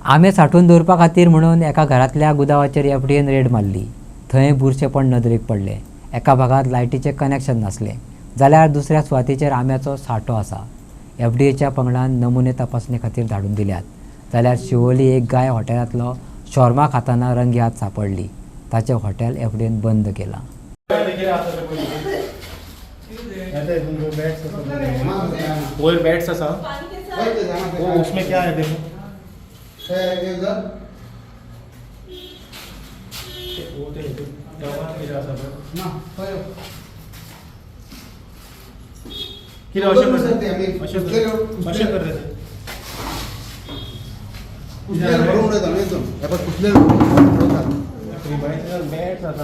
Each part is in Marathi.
आमे साठवून दवरपा खातीर म्हणून एका घरातल्या गुदावाचेर एफडीएन रेड मारली। थंय बुरशेपण नदरेक पडले। एका भागात लायटीचे कनेक्शन नासले जाल्यार दुसऱ्या सुवातेचेर आम्याचो साठो आसा। एफडीएच्या पंगडान नमुने तपासणे खातीर धाडून दिल्यात। जाल्यार शिवोली एक गाय हॉटेलांतलो शॉर्मा खाताना रंगी हात सापडली। ताचें हॉटेल एफडीएन बंद केलां। वो बैट्स ऐसा वो उसमें क्या है देखो वो देखो किती अशे कर रहे थे बैट्स ऐसा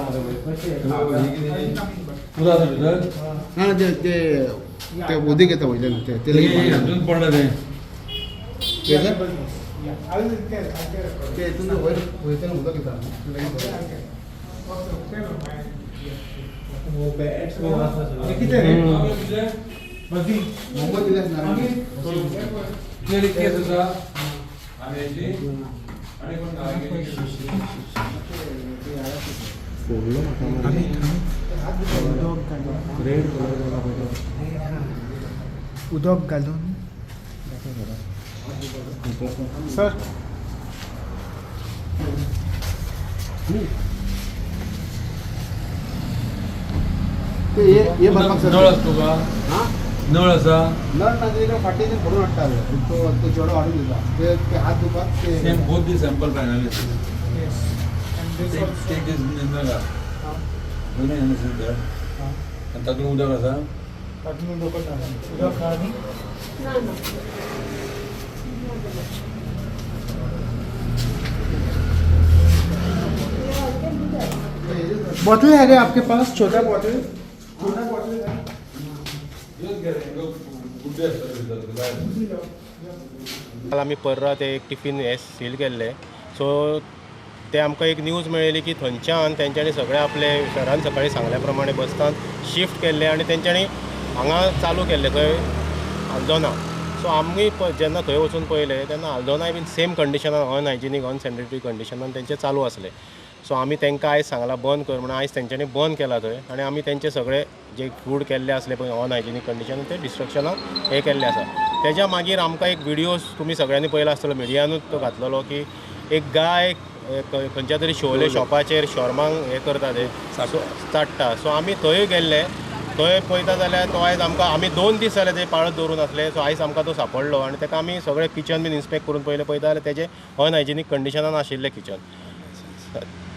ते उदीक येता वयल्यान ते लगेच पडलं ते हितून वयर वयताना उदक येता वो बैट्स में ये किती रे बाकी मुंबई दिल्यास ना क्लियर केस होता आणि आणि कोण काय उदक घालून सर ये भरपाक नळ असतो का हां नळ असा नळ ना तिला फाटीने भरून हाडटा तो जेवढा वाढून दिला ते हात दुखतात ते same both the sample final take this नळ दोन्ही नसेल तर आणि तातूंत उदक आसा तातूंत उदक आणि बॉटल है आपके पास छोटा बॉटल है आम्ही परत एक टिफिन हे सील केल्ले सो ते आमकां एक न्यूज मेळिल्ली की थंयच्यान तेंच्यांनी सगळे आपले सरान सकाळी सांगल्या प्रमाणे बसतान शिफ्ट केल्ले आनी तेंच्यांनी हांगा चालू केल्ले खंय आल्दोना सो आमी जेन्ना थंय वचून पळयले तेन्ना आल्दोनाय बीन सेम कंडिशनान अनहायजिनीक अनसॅनिटरी कंडिशनान तेंचे चालू आसले सो आमी तेंकां आयज सांगलां बंद कर म्हणून आयज तेंच्यांनी बंद केला थंय आनी आमी तेंचे सगळे जे फूड केल्ले आसले पळय अनहायजिनीक कंडिशनान ते डिस्ट्रक्शनाक हे केल्ले आसा तेज्या मागीर आमकां एक विडियोज तुमी सगळ्यांनी पळयलो आसतलो मिडियानूच तो घातलेलो की एक गाय खंयच्या तरी शोले शॉपाचेर शॉर्मांक हे करता ते चाडटा सो आमी थंय गेल्ले थंय पळयता जाल्यार तो आयज आमकां आमी 2 दीस जाले ते पाळत दवरून आसले सो आयज आमकां तो सांपडलो आनी ताका आमी सगळे किचन बीन इन्स्पेक्ट करून पयलें पळयता जाल्यार तेजे अनहायजिनीक कंडिशनान आशिल्लें किचन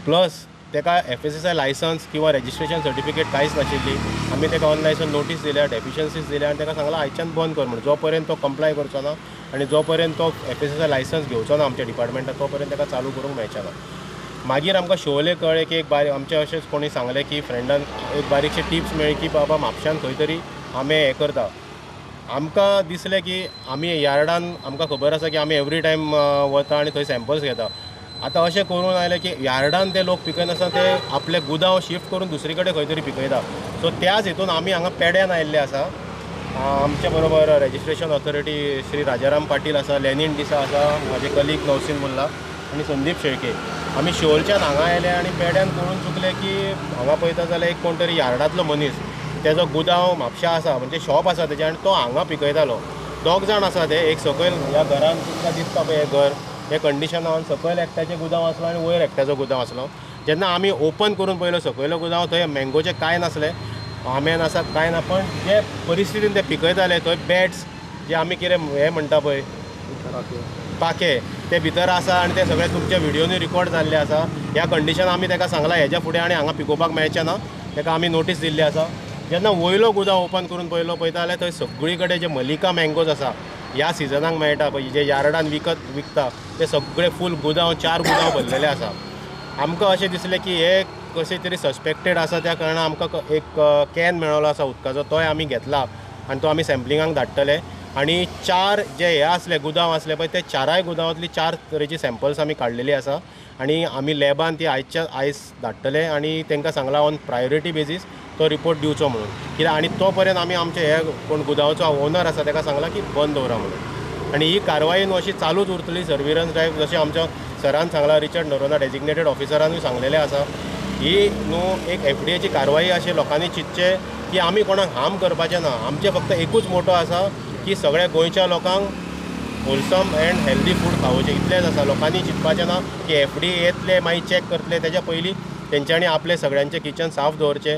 प्लस ताका FSSAI लायसन्स किंवा रजिस्ट्रेशन सर्टिफिकेट कांयच नाशिल्ली आमी ताका ऑनलायन नोटीस दिल्या डेफिशियन्सीज दिल्या आनी ताका सांगलां आयच्यान बंद कर म्हणून जो पर्यंत तो कंप्लाय करचो ना आनी जो पर्यंत तो FSSAI लायसन्स घेवचो ना आमच्या डिपार्टमेंटान तो पर्यंत ताका चालू करूंक मेळचें ना मागीर आमकां शिवोले कळ्ळें की एक आमचे अशेंच कोणी सांगलें की फ्रेंडान एक बारीकशे टिप्स मेळ्ळी की बाबा म्हापशान खंय तरी आमे हे करता आमकां दिसलें की आमी यार्डान आमकां खबर आसा की आमी एवरी टायम वता आनी थंय सॅम्पल्स घेता आतां अशें करून आयलें की यार्डान ते लोक पिकयनासतना ते आपले गुदांव शिफ्ट करून दुसरे कडेन खंय तरी पिकयता सो त्याच हितून आमी हांगा पेड्यान आयिल्ले आसा आमचे बरोबर रजिस्ट्रेशन ऑथॉरिटी श्री राजाराम पाटील आसा लेनिन डिसा आसा म्हाजे कलीग नौसिन मुल्ला आनी संदीप शेळके आमी शिवोलच्यान हांगा आयले आनी पेड्यान कळून चुकले की हांगा पळयता जाल्यार एक कोण तरी यार्डांतलो मनीस तेजो गुदांव म्हापशा आसा म्हणजे शॉप आसा तेजे आनी तो हांगा पिकयतालो 2 जाण आसा ते एक सकयल ह्या घरान तुमकां दिसता पळय हें घर हे कंडिशनान सकयल एकट्याचें गुदांव आसलो आनी वयर एकट्याचो गुदांव आसलो जेन्ना आमी ओपन करून पळयलो सकयलो गुदांव थंय मँगोचे कांय नासले आंबे नासा कांय ना पण जे परिस्थितीन ते पिकयताले थंय बॅट्स जे आमी कितें हे म्हणटा पळय पाके ते भितर आसा आनी ते सगळे तुमच्या व्हिडियोनी रिकॉर्ड जाल्ले आसा ह्या कंडिशन आमी ताका सांगलां हेज्या फुडें आनी हांगा पिकोवपाक मेळचें ना ताका आमी नोटीस दिल्ली आसा जेन्ना वयलो गुदांव ओपन करून पळयलो पळयता जाल्यार थंय सगळी कडेन जे मलिका मँगोज आसा ह्या सिजनाक मेळटा पळय जे यार्डान विकता ते सगळे फूल गुदांव 4 गुदांव भरलेले आसा आमकां अशें दिसलें की हे कशें तरी सस्पेक्टेड आसा त्या कारणान आमकां एक कॅन मेळ्ळो आसा उदकाचो तोय आमी घेतला आनी तो आमी सॅम्पलिंगाक धाडटले आनी 4 जे हे आसले गुदांव आसले पळय ते 4 गुदांवांतली 4 तरेची सॅम्पल्स आमी काडलेली आसा आनी आमी लॅबान ती आयज धाडटले आनी तांकां सांगलां ऑन प्रायोरिटी बेजीस तो रिपोर्ट दिवचो म्हणून कित्याक आनी तो पर्यंत आमी आमचे हे कोण गुदांवाचो ओनर आसा ताका सांगलां की बंद दवरा म्हणून आनी ही कारवाई न्हू अशी चालूच उरतली सर्विलन्स ड्रायव्ह जशें आमच्या सरान सांगला रिचर्ड नरोना डेजिग्नेटेड ऑफिसरानूय सांगलेलें आसा ही न्हू एक FDAची कारवाई अशें लोकांनी चिंतचें की आमी कोणाक हार्म करपाचें ना आमचें फक्त एकूच मोटो आसा की सगळ्या गोंयच्या लोकांक होलसम एंड हेल्दी फूड खावचें इतलेंच आसा लोकांनी चिंतपाचें ना की FDA येतले मागीर चॅक करतले तेच्या पयलीं तेंच्यांनी आपले सगळ्यांचें किचन साफ दवरचें